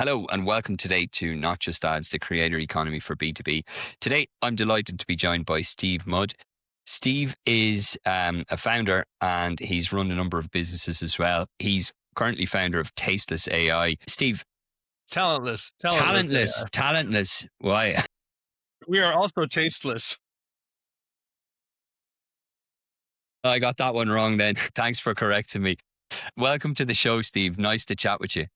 Hello and welcome today to Not Just Ads, the creator economy for B2B. Today, I'm delighted to be joined by Steve Mudd. Steve is a founder and he's run a number of businesses as well. He's currently founder of Tasteless AI. Steve, Talentless AI. talentless. Why? We are also tasteless. I got that one wrong then. Thanks for correcting me. Welcome to the show, Steve. Nice to chat with you.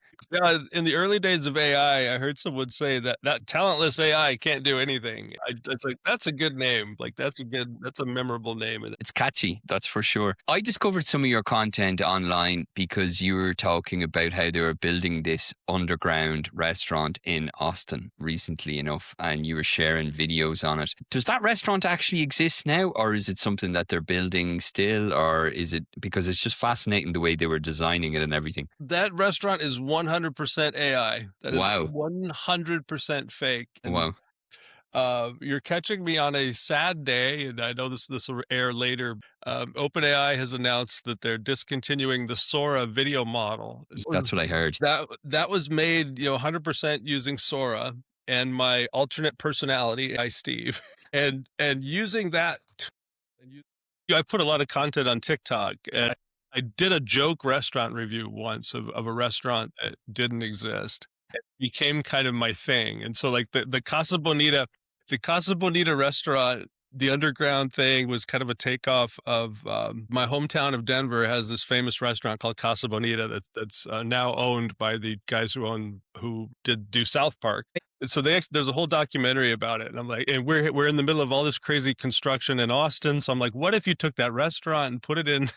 In the early days of AI, I heard someone say that talentless AI can't do anything. It's like, that's a good name. Like that's a memorable name. It's catchy, that's for sure. I discovered some of your content online because you were talking about how they were building this underground restaurant in Austin recently enough, and you were sharing videos on it. Does that restaurant actually exist now, or is it something that they're building still, or is it because it's just fascinating the way they were designing it and everything? That restaurant is 100% AI. That is Wow. 100% fake. And Wow. you're catching me on a sad day, and I know this will air later. OpenAI has announced that they're discontinuing the Sora video model. That's what I heard. That was made, 100% using Sora and my alternate personality, Steve, and using that. I put a lot of content on TikTok, and I did a joke restaurant review once of a restaurant that didn't exist. It became kind of my thing. And so like the Casa Bonita restaurant, the underground thing was kind of a takeoff of my hometown of Denver has this famous restaurant called Casa Bonita that's now owned by the guys who do South Park. So there's a whole documentary about it, and I'm like, and we're in the middle of all this crazy construction in Austin. So I'm like, what if you took that restaurant and put it in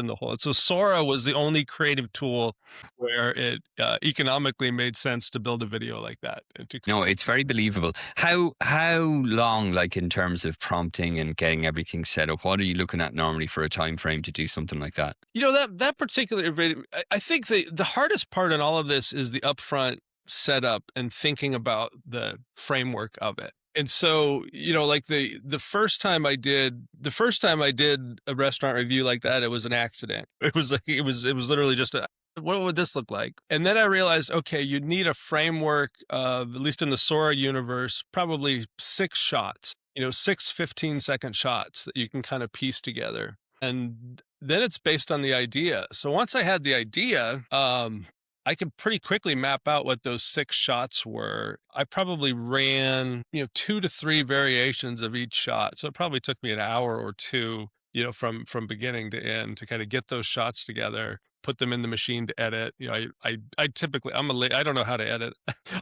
the hole? So Sora was the only creative tool where it economically made sense to build a video like that. No, it's very believable. How long, like in terms of prompting and getting everything set up, what are you looking at normally for a time frame to do something like that? That particular video, I think the hardest part in all of this is the upfront setup and thinking about the framework of it. And so, like the first time I did a restaurant review like that, it was an accident. It was literally just what would this look like? And then I realized, okay, you'd need a framework of, at least in the Sora universe, probably 6 shots, 6 15-second shots that you can kind of piece together. And then it's based on the idea. So once I had the idea, I could pretty quickly map out what those 6 shots were. I probably ran, 2 to 3 variations of each shot. So it probably took me an hour or 2, from beginning to end to kind of get those shots together, put them in the machine to edit. I typically, I don't know how to edit.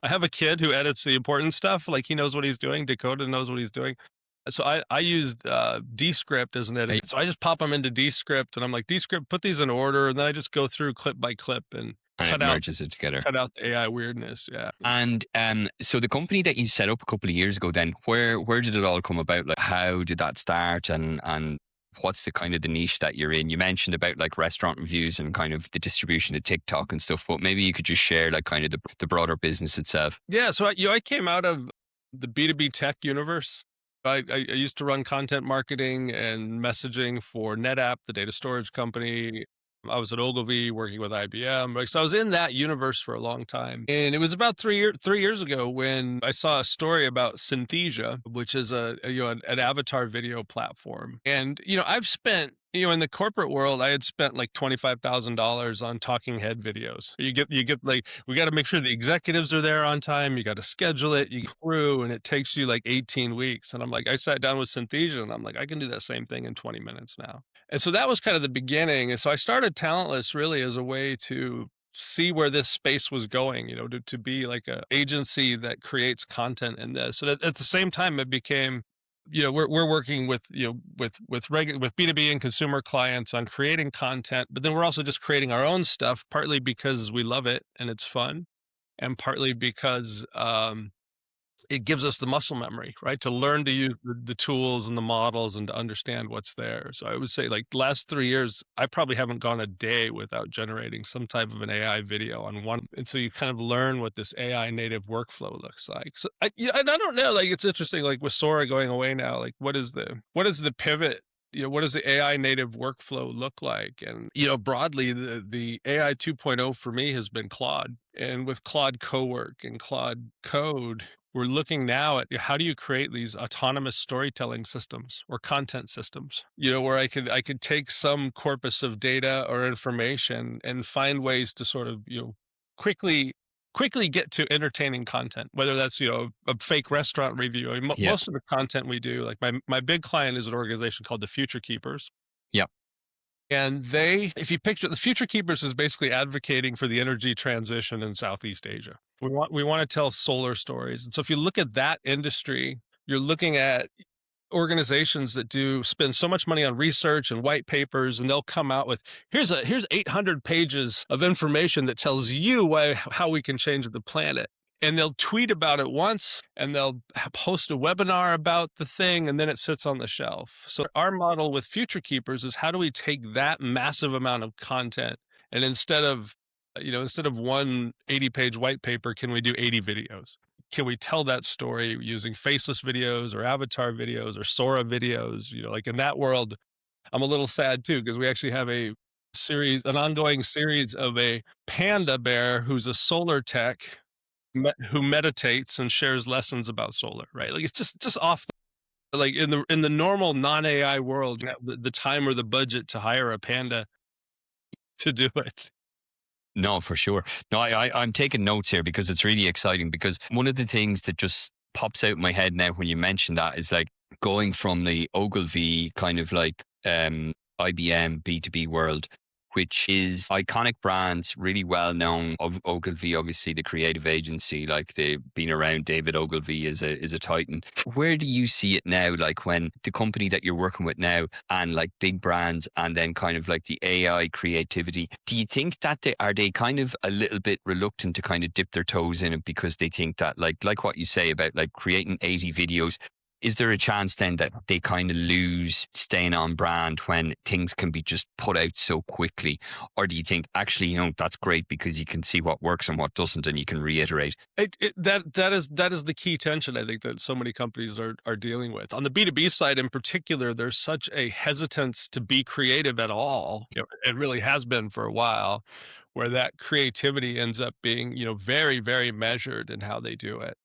I have a kid who edits the important stuff. Like he knows what he's doing. Dakota knows what he's doing. So I used Descript as an edit. So I just pop them into Descript and I'm like, Descript, put these in order. And then I just go through clip by clip and it merges it together. Cut out the AI weirdness, yeah. And so the company that you set up a couple of years ago, then where did it all come about? Like, how did that start, and what's the kind of the niche that you're in? You mentioned about like restaurant reviews and kind of the distribution of TikTok and stuff, but maybe you could just share like kind of the broader business itself. Yeah, so I came out of the B2B tech universe. I used to run content marketing and messaging for NetApp, the data storage company. I was at Ogilvy working with IBM. So I was in that universe for a long time. And it was about 3 years ago when I saw a story about Synthesia, which is an avatar video platform. And, I've spent, in the corporate world, I had spent like $25,000 on talking head videos. You get like, we got to make sure the executives are there on time. You got to schedule it, you go through, and it takes you like 18 weeks. And I'm like, I sat down with Synthesia and I'm like, I can do that same thing in 20 minutes now. And so that was kind of the beginning. And so I started Talentless really as a way to see where this space was going, to be like an agency that creates content in this. So at the same time, it became, we're working with B2B and consumer clients on creating content, but then we're also just creating our own stuff, partly because we love it and it's fun, and partly because it gives us the muscle memory, right? To learn to use the tools and the models and to understand what's there. So I would say like the last 3 years, I probably haven't gone a day without generating some type of an AI video on one. And so you kind of learn what this AI native workflow looks like. So and I don't know, like it's interesting, like with Sora going away now, like what is the pivot, what does the AI native workflow look like? And, broadly, the AI 2.0 for me has been Claude. And with Claude Cowork and Claude Code, we're looking now at how do you create these autonomous storytelling systems or content systems, where I could take some corpus of data or information and find ways to sort of, quickly quickly get to entertaining content, whether that's, a fake restaurant review. I mean, Yeah. most of the content we do, like my big client is an organization called the Future Keepers. Yeah. And if you picture the Future Keepers is basically advocating for the energy transition in Southeast Asia. We want to tell solar stories. And so if you look at that industry, you're looking at organizations that do spend so much money on research and white papers, and they'll come out with here's 800 pages of information that tells you how we can change the planet. And they'll tweet about it once, and they'll host a webinar about the thing, and then it sits on the shelf. So our model with Future Keepers is how do we take that massive amount of content, and instead of one 80-page white paper, can we do 80 videos? Can we tell that story using faceless videos or avatar videos or Sora videos? Like in that world, I'm a little sad too, because we actually have an ongoing series of a panda bear who's a solar tech who meditates and shares lessons about solar, right? Like it's just off. Like in the normal non-AI world, you have the time or the budget to hire a panda to do it. No, for sure. No, I'm taking notes here because it's really exciting. Because one of the things that just pops out in my head now when you mention that is like going from the Ogilvy kind of like IBM B2B world, which is iconic brands, really well known. Ogilvy, obviously the creative agency, like they've been around. David Ogilvy is a titan. Where do you see it now? Like when the company that you're working with now, and like big brands, and then kind of like the AI creativity. Do you think that they kind of a little bit reluctant to kind of dip their toes in it because they think that like what you say about like creating 80 videos? Is there a chance then that they kind of lose staying on brand when things can be just put out so quickly? Or do you think actually, that's great because you can see what works and what doesn't and you can reiterate? That is the key tension I think that so many companies are dealing with. On the B2B side in particular, there's such a hesitance to be creative at all. It really has been for a while, where that creativity ends up being, very, very measured in how they do it.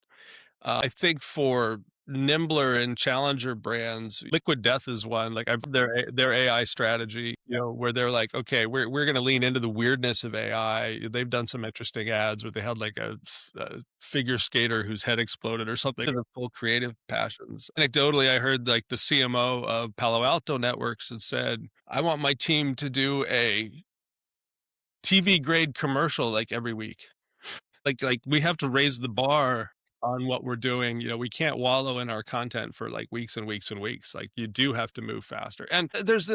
I think for nimbler and challenger brands, Liquid Death is one. Like I've their AI strategy, where they're like, okay, we're going to lean into the weirdness of AI. They've done some interesting ads where they had like a figure skater whose head exploded or something. The full creative passions. Anecdotally, I heard like the CMO of Palo Alto Networks had said, "I want my team to do a TV grade commercial like every week." Like we have to raise the bar on what we're doing. We can't wallow in our content for like weeks and weeks and weeks. Like you do have to move faster. And there's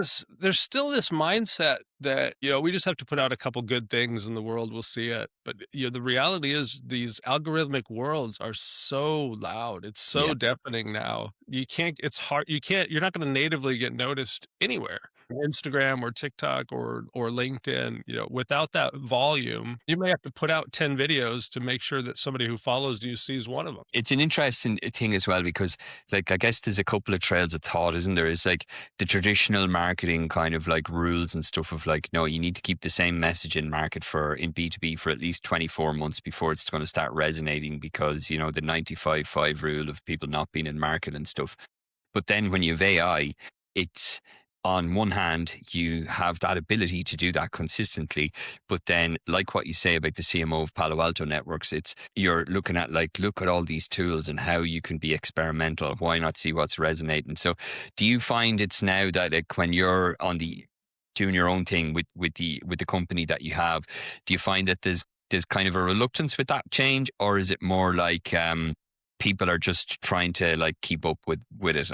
still this mindset that, we just have to put out a couple good things and the world will see it. But the reality is these algorithmic worlds are so loud. It's so Yeah. deafening now. It's hard. You're not going to natively get noticed anywhere. Instagram or TikTok or LinkedIn, without that volume, you may have to put out 10 videos to make sure that somebody who follows you sees one of them. It's an interesting thing as well because, like, I guess there's a couple of trails of thought, isn't there? It's like the traditional marketing kind of like rules and stuff of like, no, you need to keep the same message in market in B2B for at least 24 months before it's going to start resonating because, the 95-5 rule of people not being in market and stuff. But then when you have AI, it's on one hand, you have that ability to do that consistently. But then, like what you say about the CMO of Palo Alto Networks, you're looking at like, look at all these tools and how you can be experimental. Why not see what's resonating? So do you find it's now that like when you're doing your own thing with the company that you have, do you find that there's kind of a reluctance with that change, or is it more like people are just trying to like keep up with it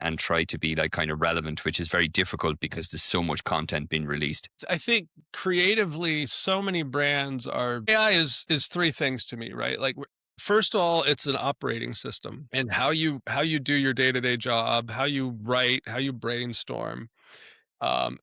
and try to be like kind of relevant, which is very difficult because there's so much content being released? I think creatively, so many brands AI is three things to me, right? Like first of all, it's an operating system and how you do your day-to-day job, how you write, how you brainstorm.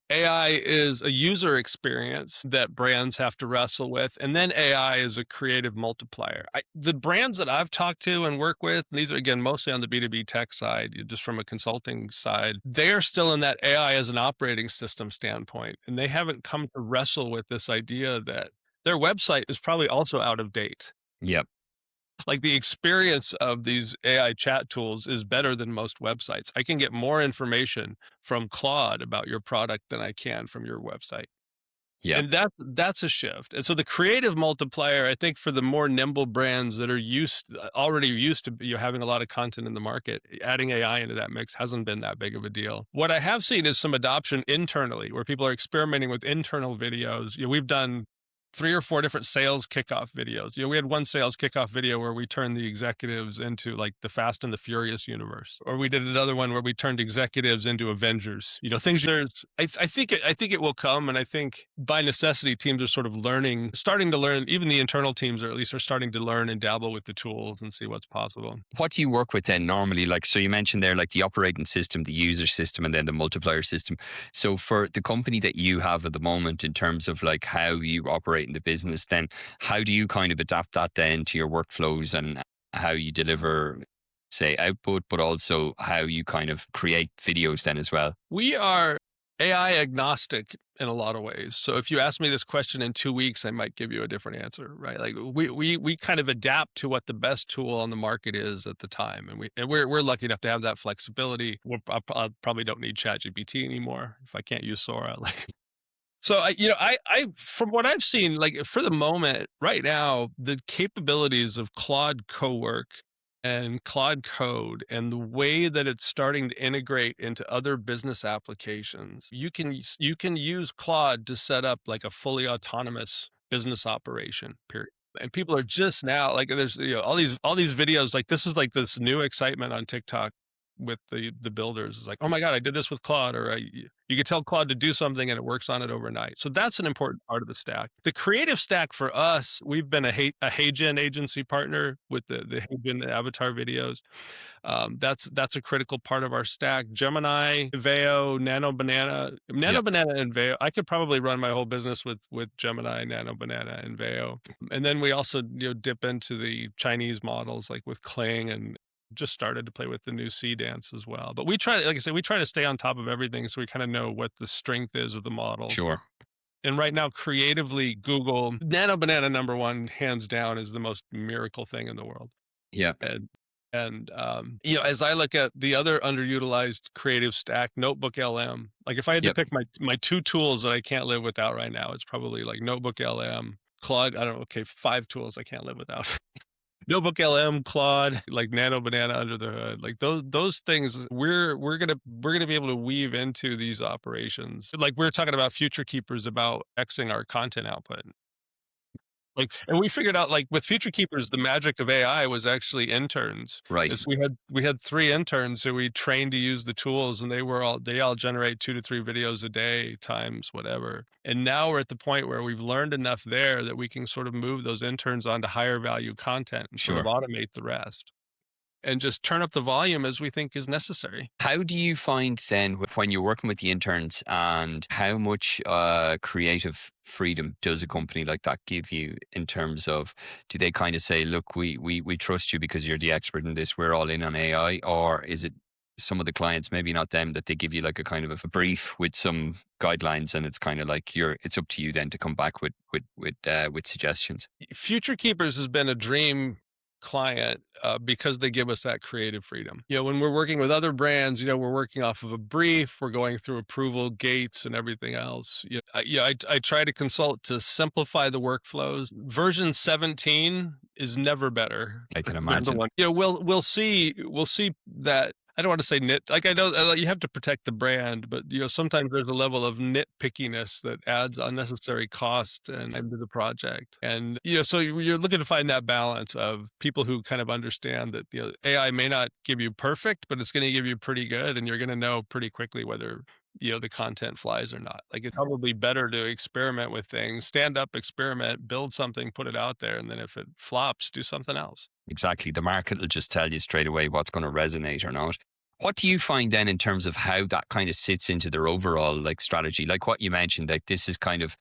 AI is a user experience that brands have to wrestle with, and then AI is a creative multiplier. The brands that I've talked to and work with, and these are again mostly on the B2B tech side, just from a consulting side, they are still in that AI as an operating system standpoint, and they haven't come to wrestle with this idea that their website is probably also out of date. Yep. Like the experience of these AI chat tools is better than most websites. I can get more information from Claude about your product than I can from your website. Yep. And that's a shift. And so the creative multiplier, I think for the more nimble brands that are already used to having a lot of content in the market, adding AI into that mix hasn't been that big of a deal. What I have seen is some adoption internally where people are experimenting with internal videos. We've done 3 or 4 different sales kickoff videos. We had one sales kickoff video where we turned the executives into like the Fast and the Furious universe, or we did another one where we turned executives into Avengers. Things I think it will come, and I think by necessity teams are sort of starting to learn. Even the internal teams, or at least are starting to learn and dabble with the tools and see what's possible. What do you work with then normally? Like, so you mentioned there, like the operating system, the user system, and then the multiplier system. So for the company that you have at the moment, in terms of like how you operate in the business, then how do you kind of adapt that then to your workflows and how you deliver, say, output, but also how you kind of create videos then as well? We are AI agnostic in a lot of ways. So if you ask me this question in 2 weeks, I might give you a different answer, right? Like we kind of adapt to what the best tool on the market is at the time, and we're lucky enough to have that flexibility. I probably don't need ChatGPT anymore if I can't use Sora. So I from what I've seen, like for the moment, right now, the capabilities of Claude Cowork and Claude Code and the way that it's starting to integrate into other business applications, you can use Claude to set up like a fully autonomous business operation, period. And people are just now like there's all these videos, like this is like this new excitement on TikTok with the builders. It's like, oh my God, I did this with Claude, or you could tell Claude to do something and it works on it overnight. So that's an important part of the stack. The creative stack for us, we've been a HeyGen agency partner with the HeyGen avatar videos. That's a critical part of our stack. Gemini, Veo, Nano Banana, Yep. and Veo. I could probably run my whole business with Gemini, Nano Banana, and Veo. And then we also dip into the Chinese models like with Kling, and just started to play with the new C dance as well. But we try, like I said, we try to stay on top of everything so we kind of know what the strength is of the model. Sure. And right now, creatively, Google Nano Banana #1, hands down, is the most miracle thing in the world. Yeah. And as I look at the other underutilized creative stack, Notebook LM. Like if I had to Yep. pick my 2 tools that I can't live without right now, it's probably like Notebook LM, Claude. I don't know. Okay, 5 tools I can't live without. Notebook LM, Claude, like Nano Banana under the hood, like those things we're gonna be able to weave into these operations. Like we're talking about future keepers about Xing our content output. Like, and we figured out like with future keepers, the magic of AI was actually interns. Right. Is we had 3 interns who we trained to use the tools, and they all generate 2 to 3 videos a day times whatever. And now we're at the point where we've learned enough there that we can sort of move those interns onto higher value content and sort of Sure. automate the rest and just turn up the volume as we think is necessary. How do you find then when you're working with the interns, and how much creative freedom does a company like that give you in terms of, do they kind of say, look, we trust you because you're the expert in this, we're all in on AI? Or is it some of the clients, maybe not them, that they give you like a kind of a brief with some guidelines, and it's kind of like it's up to you then to come back with suggestions? Future Keepers has been a dream client because they give us that creative freedom. When we're working with other brands, we're working off of a brief, we're going through approval gates and everything else. I try to consult to simplify the workflows. Version 17 is never better. I can than imagine. the one. We'll see that. I don't want to say like I know you have to protect the brand, but sometimes there's a level of nitpickiness that adds unnecessary cost and into the project. And so you're looking to find that balance of people who kind of understand that AI may not give you perfect, but it's going to give you pretty good, and you're going to know pretty quickly whether the content flies or not. Like it's probably better to experiment with things, stand up, experiment, build something, put it out there, and then if it flops, do something else. Exactly. The market will just tell you straight away what's going to resonate or not. What do you find then in terms of how that kind of sits into their overall like strategy? Like what you mentioned, like this is kind of,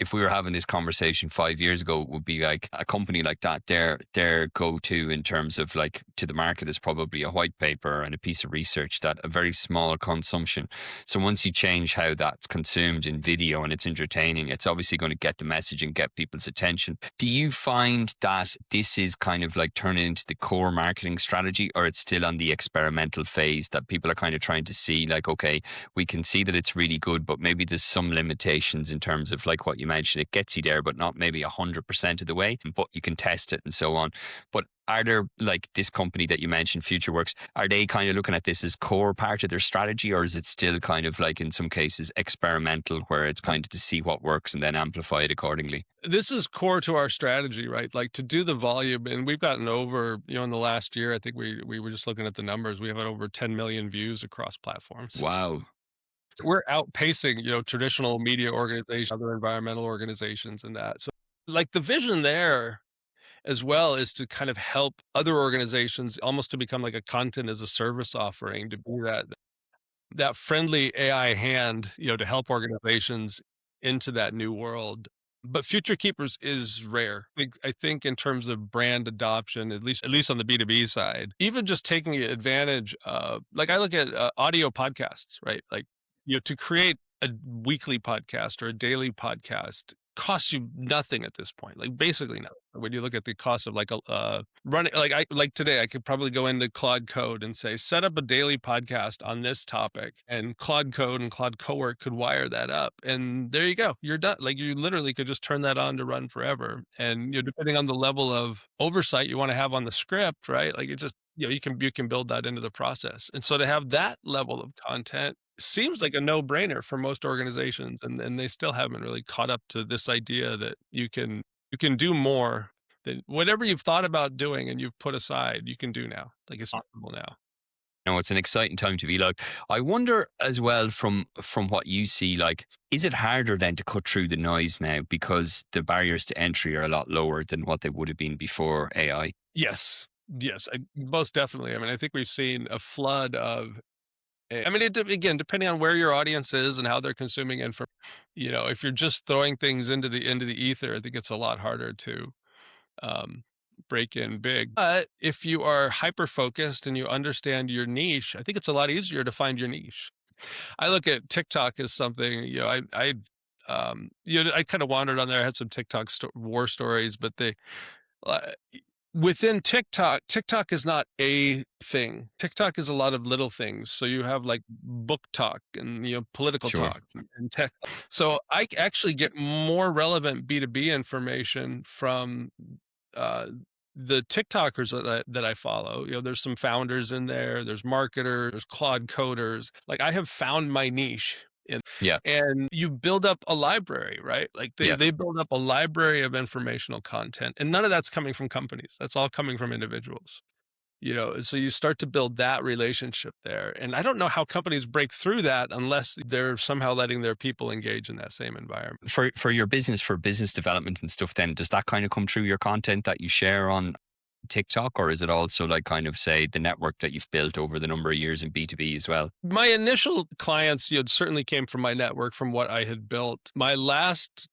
if we were having this conversation 5 years ago, it would be like a company like that, their go-to in terms of like to the market is probably a white paper and a piece of research that a very small consumption. So once you change how that's consumed in video and it's entertaining, it's obviously going to get the message and get people's attention. Do you find that this is kind of like turning into the core marketing strategy, or it's still on the experimental phase that people are kind of trying to see like, okay, we can see that it's really good, but maybe there's some limitations in terms of like what you mentioned. It gets you there, but not maybe 100% of the way, but you can test it and so on. But are there like this company that you mentioned, FutureWorks, are they kind of looking at this as core part of their strategy, or is it still kind of like in some cases experimental where it's kind of to see what works and then amplify it accordingly? This is core to our strategy, right? Like to do the volume, and we've gotten over, in the last year, I think we were just looking at the numbers. We have over 10 million views across platforms. Wow. We're outpacing, traditional media organizations, other environmental organizations and that. So like the vision there as well is to kind of help other organizations almost to become like a content as a service offering, to be that friendly AI hand, to help organizations into that new world. But Future Keepers is rare. I think in terms of brand adoption, at least on the B2B side, even just taking advantage of, like I look at audio podcasts, right? Like, to create a weekly podcast or a daily podcast costs you nothing at this point, like basically nothing. When you look at the cost of like a running, like today, I could probably go into Claude Code and say, set up a daily podcast on this topic, and Claude Code and Claude Cowork could wire that up, and there you go, you're done. Like you literally could just turn that on to run forever, and depending on the level of oversight you want to have on the script, right? Like it just you can build that into the process, and so to have that level of content seems like a no-brainer for most organizations, and they still haven't really caught up to this idea that you can do more than whatever you've thought about doing and you've put aside, you can do now. Like it's possible now. No, it's an exciting time to be like. I wonder as well from what you see, like, is it harder then to cut through the noise now because the barriers to entry are a lot lower than what they would have been before AI? Yes. Yes, most definitely. I mean, I think we've seen a flood of I mean, again, depending on where your audience is and how they're consuming info, if you're just throwing things into the ether, I think it's a lot harder to um, break in big. But if you are hyper focused and you understand your niche, I think it's a lot easier to find your niche. I look at TikTok as something, I kind of wandered on there. I had some TikTok war stories, but uh, within TikTok is not a thing. TikTok is a lot of little things. So you have like book talk and political Sure. talk and tech. So I actually get more relevant B2B information from uh, the TikTokers that I follow. There's some founders in there, there's marketers, there's Claude coders. Like I have found my niche. Yeah. And you build up a library, right? Like Yeah. they build up a library of informational content, and none of that's coming from companies. That's all coming from individuals. So you start to build that relationship there. And I don't know how companies break through that unless they're somehow letting their people engage in that same environment. For your business, for business development and stuff, then does that kind of come through your content that you share on TikTok, or is it also like kind of say the network that you've built over the number of years in B2B as well? My initial clients, certainly came from my network, from what I had built. My last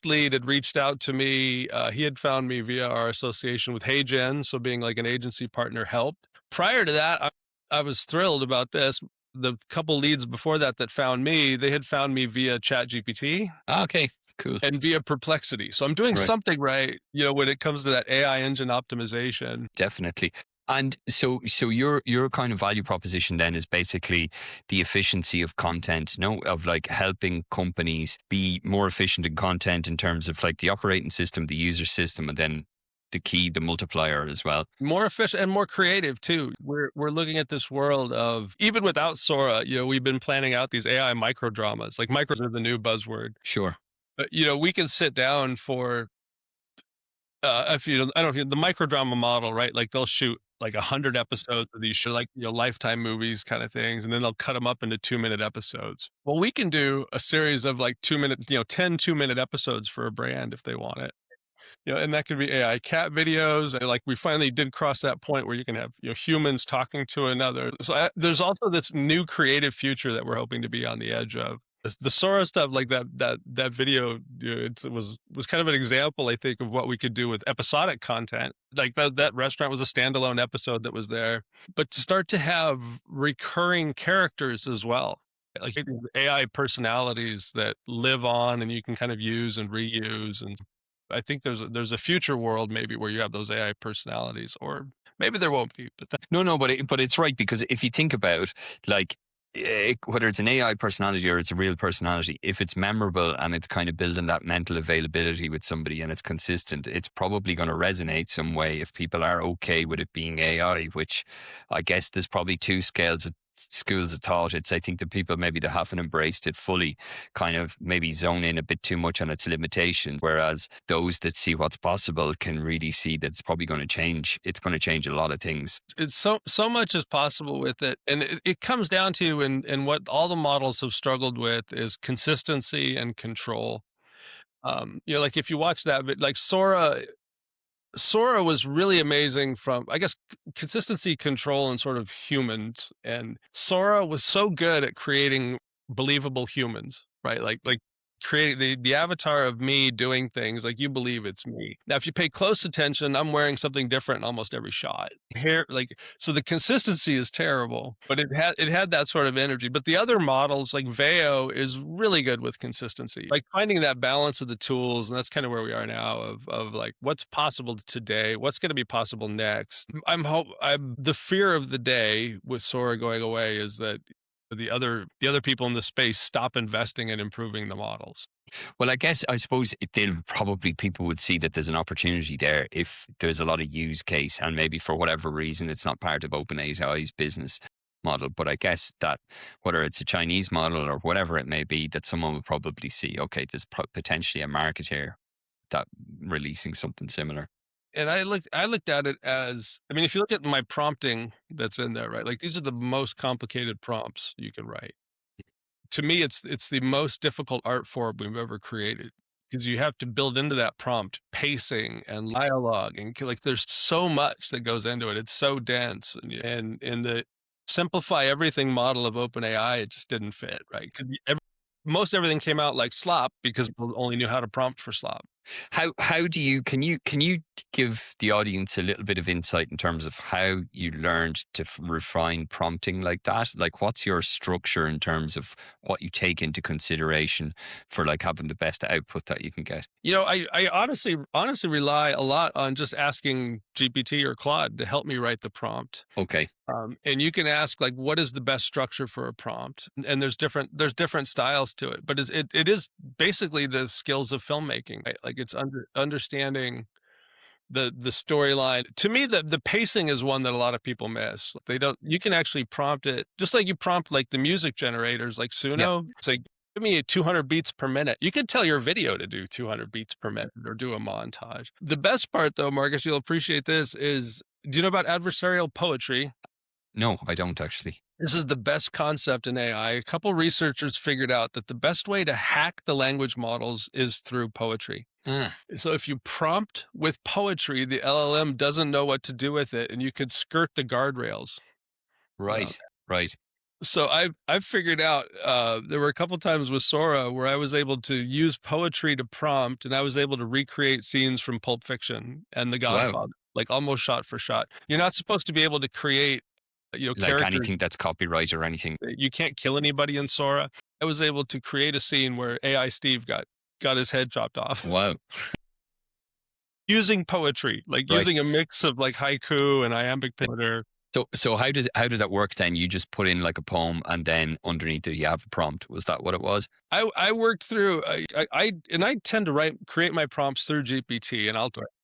lead had reached out to me. He had found me via our association with HeyGen, so being like an agency partner helped. Prior to that, I was thrilled about this. The couple leads before that found me, they had found me via ChatGPT Okay, cool. and via Perplexity. So I'm doing Right. something right, when it comes to that AI engine optimization. Definitely. And so your kind of value proposition then is basically the efficiency of content, no, of like helping companies be more efficient in content in terms of like the operating system, the user system, and then the multiplier as well. More efficient and more creative too. We're looking at this world of, even without Sora, we've been planning out these AI micro dramas. Like micros are the new buzzword. Sure. But we can sit down for if I don't know, the micro drama model, right? Like they'll shoot like 100 episodes of these show, like Lifetime movies kind of things, and then they'll cut them up into 2-minute episodes. Well, we can do a series of like 2 minute, 10 2-minute episodes for a brand if they want it. and that could be AI cat videos. And like we finally did cross that point where you can have humans talking to another. So there's also this new creative future that we're hoping to be on the edge of. The Sora stuff, like that video, it was kind of an example, I think, of what we could do with episodic content. Like that restaurant was a standalone episode that was there, but to start to have recurring characters as well, like AI personalities that live on and you can kind of use and reuse. And I think there's a future world maybe where you have those AI personalities, or maybe there won't be. But No, but it's right, because if you think about, like, whether it's an AI personality or it's a real personality, if it's memorable and it's kind of building that mental availability with somebody and it's consistent, it's probably going to resonate some way if people are okay with it being AI, which I guess there's probably two schools of thought. It's, I think, the people maybe that haven't embraced it fully kind of maybe zone in a bit too much on its limitations, whereas those that see what's possible can really see that it's probably going to change. It's going to change a lot of things. it's so much is possible with it, and it comes down to, and what all the models have struggled with is consistency and control. Like if you watch that, like Sora was really amazing from, I guess, consistency, control, and sort of humans. And Sora was so good at creating believable humans, right? Like creating the avatar of me doing things like you believe it's me. Now, if you pay close attention, I'm wearing something different in almost every shot. Hair, like, so the consistency is terrible, but it had that sort of energy. But the other models, like Veo, is really good with consistency, like finding that balance of the tools. And that's kind of where we are now, of like what's possible today, what's going to be possible next. I'm the fear of the day with Sora going away is that the other people in the space stop investing in improving the models. Well, I suppose people would see that there's an opportunity there if there's a lot of use case, and maybe for whatever reason it's not part of OpenAI's business model. But I guess that whether it's a Chinese model or whatever it may be, that someone would probably see, okay, there's potentially a market here that releasing something similar. And I looked at it as, I mean, if you look at my prompting that's in there, right? Like these are the most complicated prompts you can write. To me, it's the most difficult art form we've ever created, because you have to build into that prompt pacing and dialogue, and like there's so much that goes into it. It's so dense, and in the simplify everything model of OpenAI, it just didn't fit, right? Because most everything came out like slop because people only knew how to prompt for slop. How do you can you give the audience a little bit of insight in terms of how you learned to refine prompting like that? Like, what's your structure in terms of what you take into consideration for like having the best output that you can get? I honestly rely a lot on just asking GPT or Claude to help me write the prompt. Okay, And you can ask, like, what is the best structure for a prompt? And there's different styles to it, but it is basically the skills of filmmaking, right? Like it's understanding the storyline. To me, the pacing is one that a lot of people miss. They don't. You can actually prompt it just like you prompt like the music generators, like yeah. Suno. It's like, give me 200 beats per minute. You can tell your video to do 200 beats per minute or do a montage. The best part, though, Marcus, you'll appreciate this, is, do you know about adversarial poetry? No, I don't actually. This is the best concept in AI. A couple researchers figured out that the best way to hack the language models is through poetry. Ah, So if you prompt with poetry, the LLM doesn't know what to do with it, and you could skirt the guardrails around. right, right. So I've figured out, there were a couple times with Sora where I was able to use poetry to prompt, and I was able to recreate scenes from Pulp Fiction and The Wow, Godfather, like almost shot for shot. You're not supposed to be able to create, like characters. anything that's copyright or anything. You can't kill anybody in Sora. I was able to create a scene where AI Steve got his head chopped off Wow, using poetry, like right. using a mix of like haiku and iambic pentameter. So how does that work then? You just put in like a poem and then underneath it you have a prompt. Was that what it was? I worked through, I tend to create my prompts through GPT, and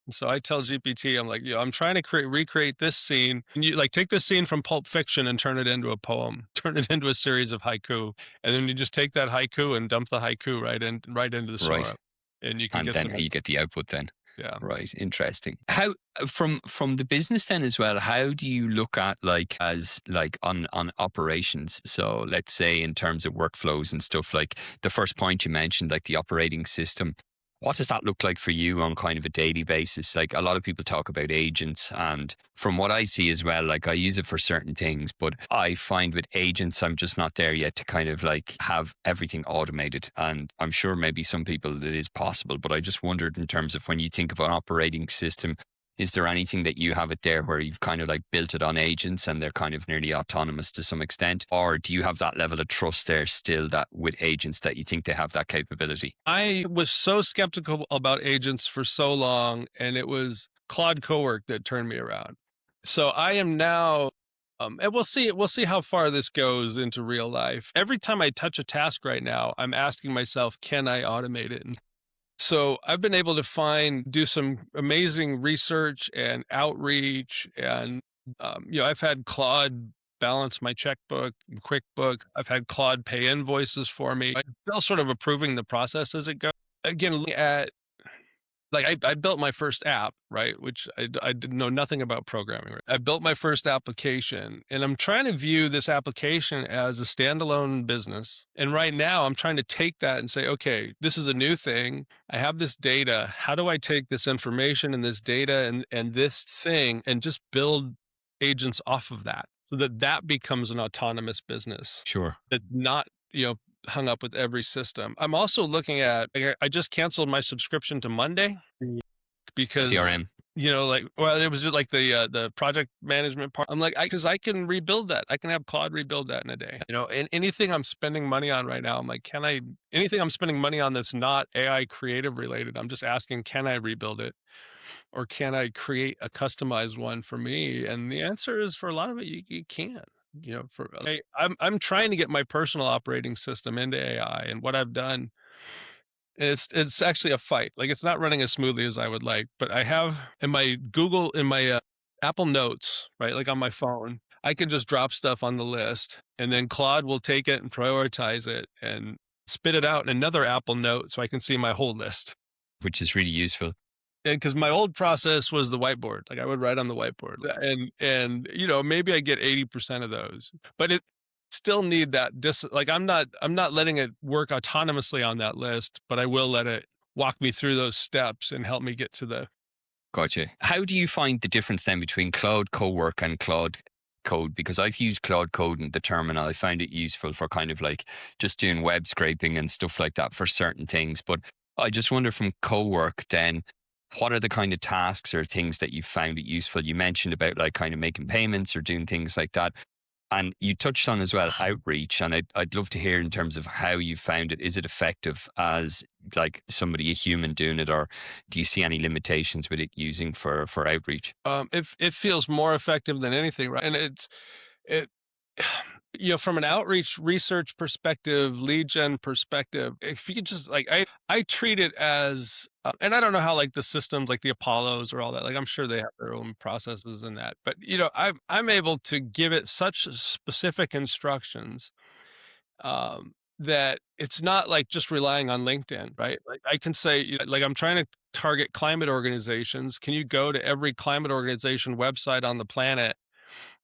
so I tell GPT, I'm like, I'm trying to recreate this scene. And you like take this scene from Pulp Fiction and turn it into a poem, turn it into a series of haiku. And then you just take that haiku and dump the haiku right into the Right. Sora. And you can And get then some, you get the output then. yeah. Right. Interesting. How from the business then as well, how do you look at like as like on operations? So let's say in terms of workflows and stuff, like the first point you mentioned, like the operating system. What does that look like for you on kind of a daily basis? Like a lot of people talk about agents, and from what I see as well, like I use it for certain things, but I find with agents, I'm just not there yet to kind of like have everything automated. And I'm sure maybe some people it is possible, but I just wondered in terms of when you think of an operating system, is there anything that you have it there where you've kind of like built it on agents and they're kind of nearly autonomous to some extent? Or do you have that level of trust there still that with agents that you think they have that capability? I was so skeptical about agents for so long, and it was Claude Cowork that turned me around. So I am now, and we'll see how far this goes into real life. Every time I touch a task right now, I'm asking myself, can I automate it? And so I've been able to do some amazing research and outreach, and I've had Claude balance my checkbook, and QuickBook. I've had Claude pay invoices for me. I'm still sort of approving the process as it goes. Again, looking at like I built my first app, right? Which I did know nothing about programming. Right? I built my first application, and I'm trying to view this application as a standalone business. And right now, I'm trying to take that and say, okay, this is a new thing. I have this data. How do I take this information and this data and this thing and just build agents off of that, so that that becomes an autonomous business Sure. that not hung up with every system. I'm also looking at, like, I just canceled my subscription to Monday because, CRM. well, it was just like the project management part. I'm like, because I can rebuild that. I can have Claude rebuild that in a day. And anything I'm spending money on right now, I'm like, anything I'm spending money on that's not AI creative related, I'm just asking, can I rebuild it? Or can I create a customized one for me? And the answer is, for a lot of it, you can. I'm trying to get my personal operating system into AI, and what I've done, it's actually a fight. Like, it's not running as smoothly as I would like, but I have in my Apple Notes, right? Like on my phone, I can just drop stuff on the list, and then Claude will take it and prioritize it and spit it out in another Apple Note so I can see my whole list. Which is really useful. And because my old process was the whiteboard, like I would write on the whiteboard, and maybe I get 80% of those, but it still need that like I'm not letting it work autonomously on that list, but I will let it walk me through those steps and help me get to the. Gotcha. How do you find the difference then between Cloud Cowork and Cloud Code? Because I've used Cloud Code in the terminal. I find it useful for kind of like just doing web scraping and stuff like that for certain things. But I just wonder from Cowork then, what are the kind of tasks or things that you found it useful? You mentioned about like kind of making payments or doing things like that. And you touched on as well outreach, and I'd love to hear in terms of how you found it. Is it effective as like somebody, a human doing it, or do you see any limitations with it using for outreach? It feels more effective than anything, right? And it from an outreach research perspective, lead gen perspective, if you could just like, I treat it as, and I don't know how like the systems like the Apollos or all that, like I'm sure they have their own processes in that, but I'm able to give it such specific instructions, that it's not like just relying on LinkedIn, right? Like I can say, like I'm trying to target climate organizations. Can you go to every climate organization website on the planet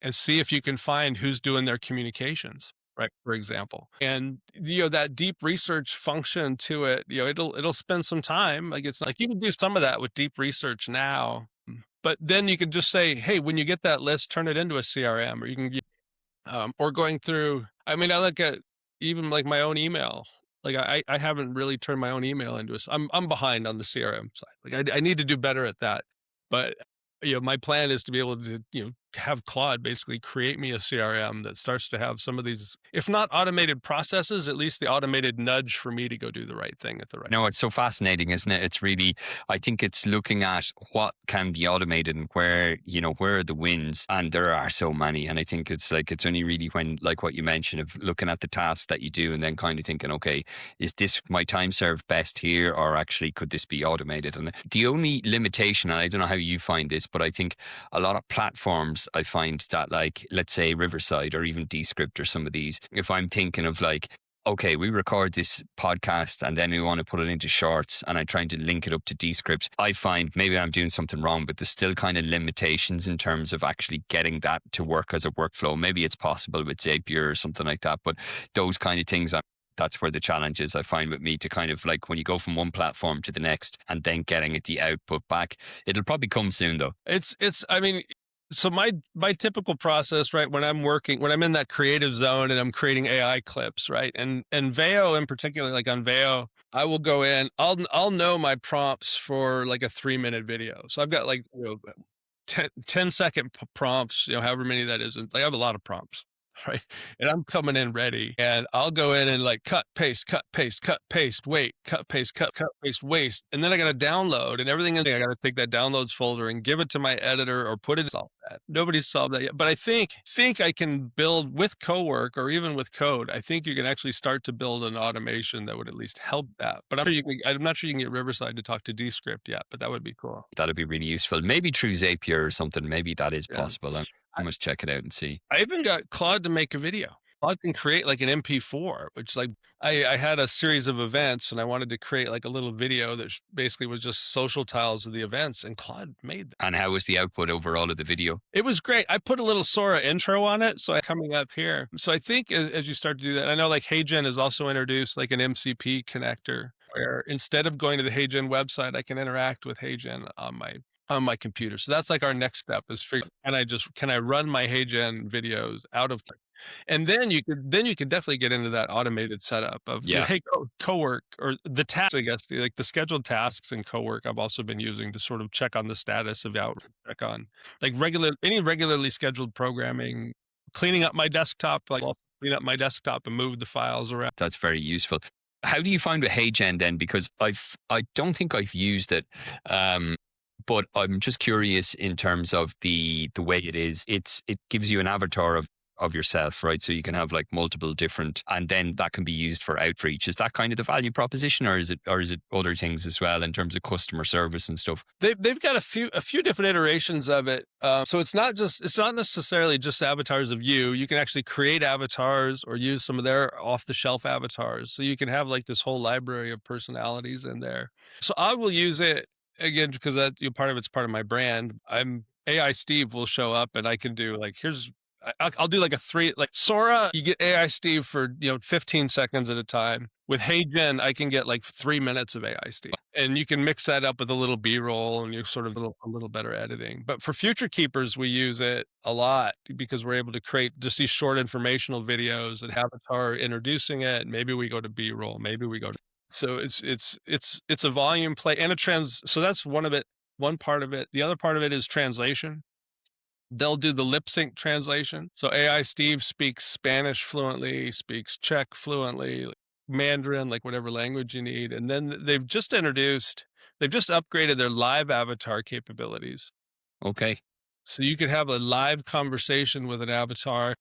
and see if you can find who's doing their communications, right? For example. And that deep research function to it, it'll spend some time. Like, it's like you can do some of that with deep research now, but then you can just say, hey, when you get that list, turn it into a CRM, or you can or going through. I mean, I look at even like my own email. Like I haven't really turned my own email into I'm behind on the CRM side. Like I need to do better at that. But my plan is to be able to have Claude basically create me a CRM that starts to have some of these, if not automated processes, at least the automated nudge for me to go do the right thing at the right. No, it's so fascinating, isn't it? It's really, I think it's looking at what can be automated and where are the wins. And there are so many. And I think it's like, it's only really when, like what you mentioned, of looking at the tasks that you do and then kind of thinking, okay, is this my time served best here? Or actually, could this be automated? And the only limitation, and I don't know how you find this, but I think a lot of platforms, I find that, like, let's say Riverside or even Descript or some of these, if I'm thinking of like, okay, we record this podcast and then we want to put it into shorts and I'm trying to link it up to Descript, I find maybe I'm doing something wrong, but there's still kind of limitations in terms of actually getting that to work as a workflow. Maybe it's possible with Zapier or something like that, but those kind of things That's where the challenge is, I find, with me, to kind of like when you go from one platform to the next and then getting it the output back. It'll probably come soon though. I mean, so my typical process, right, when I'm in that creative zone and I'm creating AI clips, right? And Veo in particular, like on Veo, I will go in, I'll know my prompts for like a 3-minute video. So I've got like, 10-second prompts, however many that is. And I have a lot of prompts, right? And I'm coming in ready, and I'll go in and like cut, paste, cut, paste, cut, paste, wait, cut, paste, cut, paste, waste. And then I got to download and everything. I got to take that downloads folder and give it to my editor or put it in. Solve that. Nobody's solved that yet. But I think I can build with cowork or even with code. I think you can actually start to build an automation that would at least help that. But I'm not sure you can get Riverside to talk to Descript yet, but that would be cool. That'd be really useful. Maybe through Zapier or something. Maybe that is Yeah. possible. I must check it out and see. I even got Claude to make a video. Claude can create like an MP4, which like I had a series of events and I wanted to create like a little video that basically was just social tiles of the events, and Claude made that. And how was the output overall of the video? It was great. I put a little Sora intro on it, so coming up here. So I think as you start to do that, I know like HeyGen has also introduced like an MCP connector, where instead of going to the HeyGen website, I can interact with HeyGen on my computer. So that's like our next step is figure, can I run my HeyGen videos out of, and then you could definitely get into that automated setup of, hey, cowork, or the tasks, I guess, like the scheduled tasks in cowork I've also been using to sort of check on the status of out, check on like any regularly scheduled programming, cleaning up my desktop, like I'll clean up my desktop and move the files around. That's very useful. How do you find with HeyGen then? Because I don't think I've used it. But I'm just curious in terms of the way it is. It gives you an avatar of yourself, right? So you can have like multiple different, and then that can be used for outreach. Is that kind of the value proposition, or is it other things as well in terms of customer service and stuff? They've got a few different iterations of it. So it's not necessarily just avatars of you. You can actually create avatars or use some of their off the shelf avatars. So you can have like this whole library of personalities in there. So I will use it again because that part of it's part of my brand. AI Steve will show up and I can do like, I'll do like like Sora, you get AI Steve for 15 seconds at a time. With HeyGen, I can get like 3 minutes of AI Steve, and you can mix that up with a little B-roll, and you're sort of a little better editing. But for Future Keepers, we use it a lot because we're able to create just these short informational videos and avatar introducing it. Maybe we go to B-roll, maybe we go to. So it's a volume play and so that's one part of it. The other part of it is translation. They'll do the lip sync translation. So AI Steve speaks Spanish fluently, speaks Czech fluently, Mandarin, like whatever language you need. And then they've just upgraded their live avatar capabilities. Okay. So you could have a live conversation with an avatar.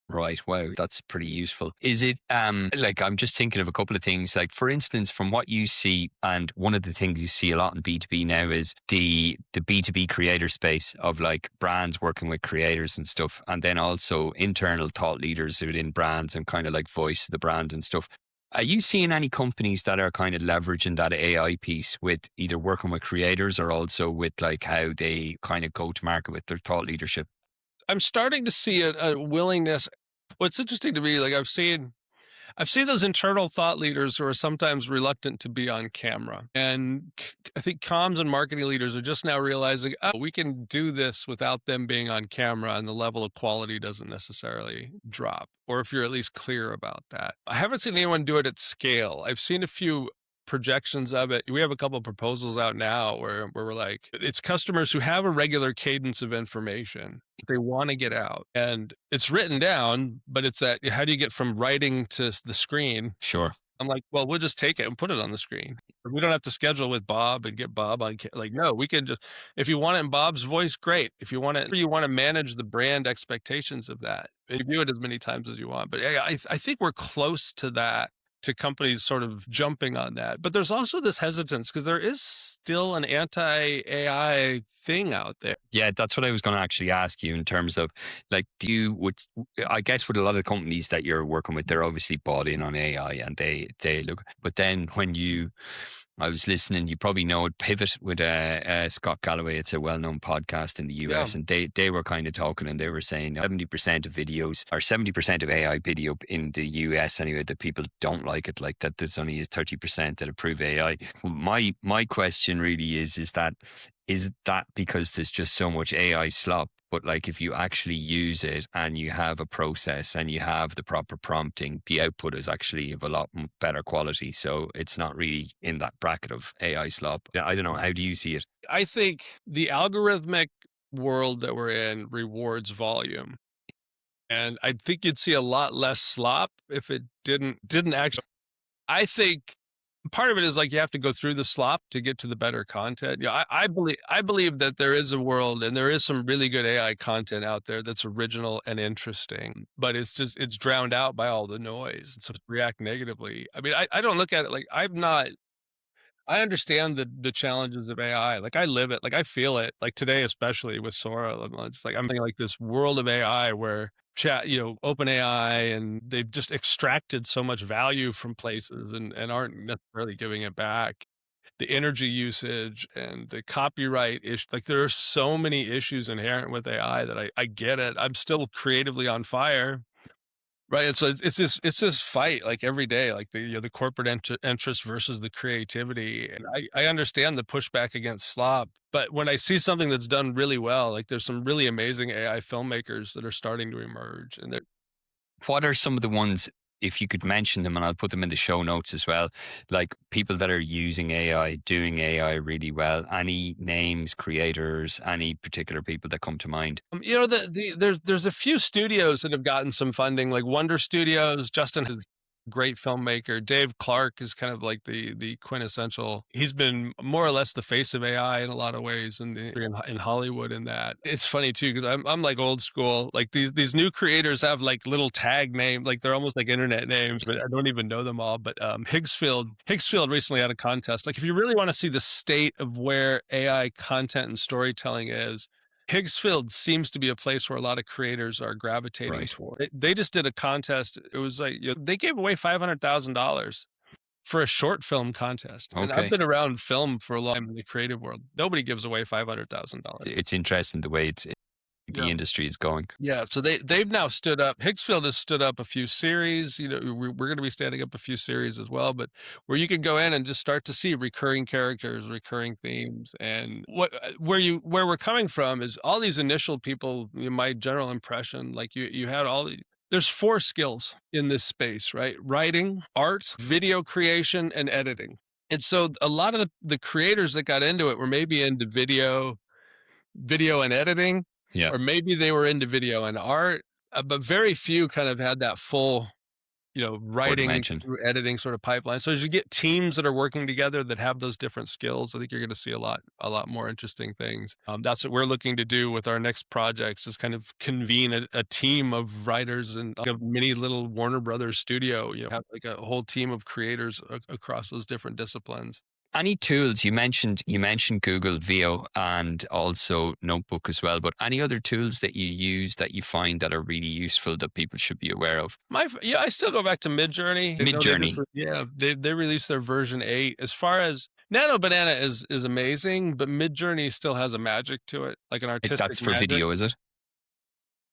Right. Wow. That's pretty useful. Is it, like, I'm just thinking of a couple of things, like, for instance, from what you see, and one of the things you see a lot in B2B now is the B2B creator space of like brands working with creators and stuff. And then also internal thought leaders within brands and kind of like voice of the brand and stuff. Are you seeing any companies that are kind of leveraging that AI piece with either working with creators or also with like how they kind of go to market with their thought leadership? I'm starting to see a willingness. What's interesting to me, like I've seen those internal thought leaders who are sometimes reluctant to be on camera. And I think comms and marketing leaders are just now realizing, we can do this without them being on camera, and the level of quality doesn't necessarily drop, or if you're at least clear about that. I haven't seen anyone do it at scale. I've seen a few projections of it. We have a couple of proposals out now where we're like, it's customers who have a regular cadence of information they want to get out, and it's written down, but it's that, how do you get from writing to the screen? Sure. I'm like, well, we'll just take it and put it on the screen. We don't have to schedule with Bob and get Bob on. Like, no, we can just, if you want it in Bob's voice, great. If you want to manage the brand expectations of that, you do it as many times as you want. But I think we're close to that, to companies sort of jumping on that. But there's also this hesitance because there is still an anti-AI thing out there. Yeah, that's what I was going to actually ask you in terms of like, I guess with a lot of companies that you're working with, they're obviously bought in on AI and they look, but then when you I was listening. You probably know it. Pivot with Scott Galloway. It's a well-known podcast in the Yeah. US, and they were kind of talking, and they were saying 70% of videos, or 70% of AI video in the US anyway, that people don't like it. Like that, there's only 30% that approve AI. My question really is that because there's just so much AI slop? But like if you actually use it and you have a process and you have the proper prompting, the output is actually of a lot better quality. So it's not really in that bracket of AI slop. Yeah, I don't know. How do you see it? I think the algorithmic world that we're in rewards volume. And I think you'd see a lot less slop if it didn't actually. I think part of it is like you have to go through the slop to get to the better content. Yeah, I believe that there is a world and there is some really good AI content out there that's original and interesting, but it's drowned out by all the noise. And so react negatively. I mean, I don't look at it like I understand the challenges of AI. Like I live it, like I feel it. Like today, especially with Sora, it's like I'm thinking like this world of AI where chat, open AI, and they've just extracted so much value from places and aren't necessarily giving it back. The energy usage and the copyright issue, like there are so many issues inherent with AI that I get it. I'm still creatively on fire. Right, and so it's this fight, like, every day, like, the corporate interest versus the creativity, and I understand the pushback against slop, but when I see something that's done really well, like, there's some really amazing AI filmmakers that are starting to emerge, and they're What are some of the ones, if you could mention them, and I'll put them in the show notes as well, like people that are using AI, doing AI really well? Any names, creators, any particular people that come to mind? there's a few studios that have gotten some funding, like Wonder Studios. Justin is a great filmmaker. Dave Clark is kind of like the quintessential. He's been more or less the face of AI in a lot of ways in Hollywood. In that, it's funny too because I'm like old school. Like these new creators have like little tag name, like they're almost like internet names, but I don't even know them all. But Higgsfield recently had a contest. Like if you really want to see the state of where AI content and storytelling is, Higgsfield seems to be a place where a lot of creators are gravitating Right. toward. They just did a contest. It was like they gave away $500,000 for a short film contest. And I've Okay. been around film for a long time in the creative world. Nobody gives away $500,000. It's interesting the way the Yeah. industry is going. Yeah, so they've now stood up. Higgsfield has stood up a few series. We're going to be standing up a few series as well, but where you can go in and just start to see recurring characters, recurring themes, and where we're coming from is all these initial people. My general impression, like you had there's four skills in this space, right? Writing, art, video creation, and editing. And so a lot of the creators that got into it were maybe into video and editing, Yeah. or maybe they were into video and art, but very few kind of had that full, Four writing dimension. through editing sort of pipeline. So as you get teams that are working together that have those different skills, I think you're going to see a lot more interesting things. That's what we're looking to do with our next projects, is kind of convene a team of writers and like a mini little Warner Brothers studio, have like a whole team of creators across those different disciplines. Any tools you mentioned Google VO and also Notebook as well, but any other tools that you use that you find that are really useful that people should be aware of? Yeah, I still go back to Midjourney. Midjourney. They released their version 8. As far as Nano Banana is amazing, but Midjourney still has a magic to it, like an That's artistic for magic. video, is it?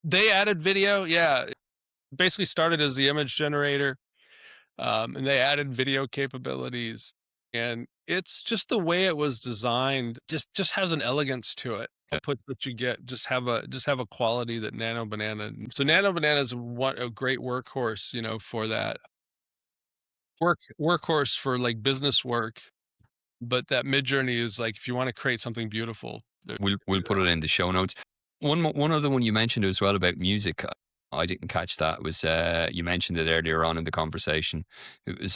They added video, yeah. Basically started as the image generator, and they added video capabilities, and it's just the way it was designed, just has an elegance to it. Yeah. Put what you get, just have a quality that Nano Banana. So Nano Banana is a great workhorse, for that workhorse for like business work. But that Midjourney is like if you want to create something beautiful. We'll put it in the show notes. One other one you mentioned as well about music. I didn't catch that. Was you mentioned it earlier on in the conversation? It was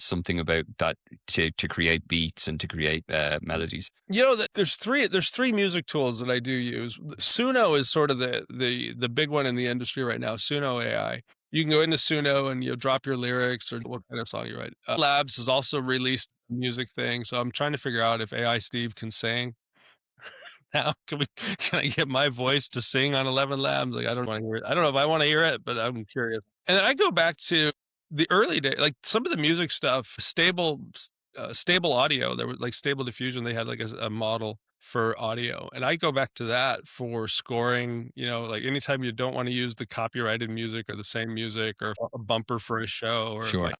something about that to create beats and to create melodies. That there's three music tools that I do use. Suno is sort of the big one in the industry right now. Suno AI. You can go into Suno and you'll drop your lyrics or what kind of song you write. Labs has also released a music thing, so I'm trying to figure out if AI Steve can sing. Now, can I get my voice to sing on 11 Labs? Like, I don't want to hear it. I don't know if I want to hear it, but I'm curious. And then I go back to the early days, like some of the music stuff, stable stable audio. There was like Stable Diffusion. They had like a model for audio, and I go back to that for scoring. Like anytime you don't want to use the copyrighted music or the same music or a bumper for a show, or Sure.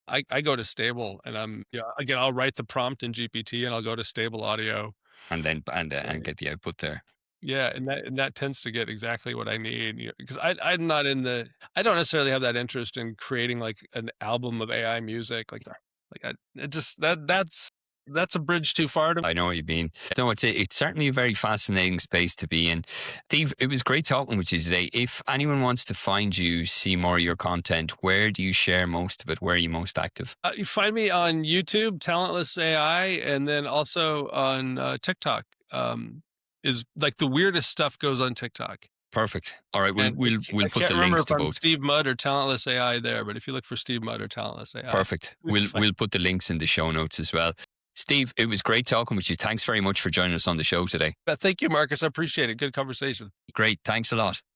like I go to Stable, and again, I'll write the prompt in GPT, and I'll go to Stable Audio. And then and Right. get the output there. Yeah, and that tends to get exactly what I need, because I'm not in the I don't necessarily have that interest in creating, like, an album of AI music like that. Like, I it just that's a bridge too far to. I know what you mean. No, it's certainly a very fascinating space to be in. Steve, it was great talking with you today. If anyone wants to find you, see more of your content, where do you share most of it? Where are you most active? You find me on YouTube, Talentless AI, and then also on, TikTok, is like, the weirdest stuff goes on TikTok. Perfect. All right, And we'll I put can't the remember links if to I'm both. Steve Mudd or Talentless AI there, but if you look for Steve Mudd or Talentless AI, Perfect. we can find. We'll put the links in the show notes as well. Steve, it was great talking with you. Thanks very much for joining us on the show today. Thank you, Marcus. I appreciate it. Good conversation. Great. Thanks a lot.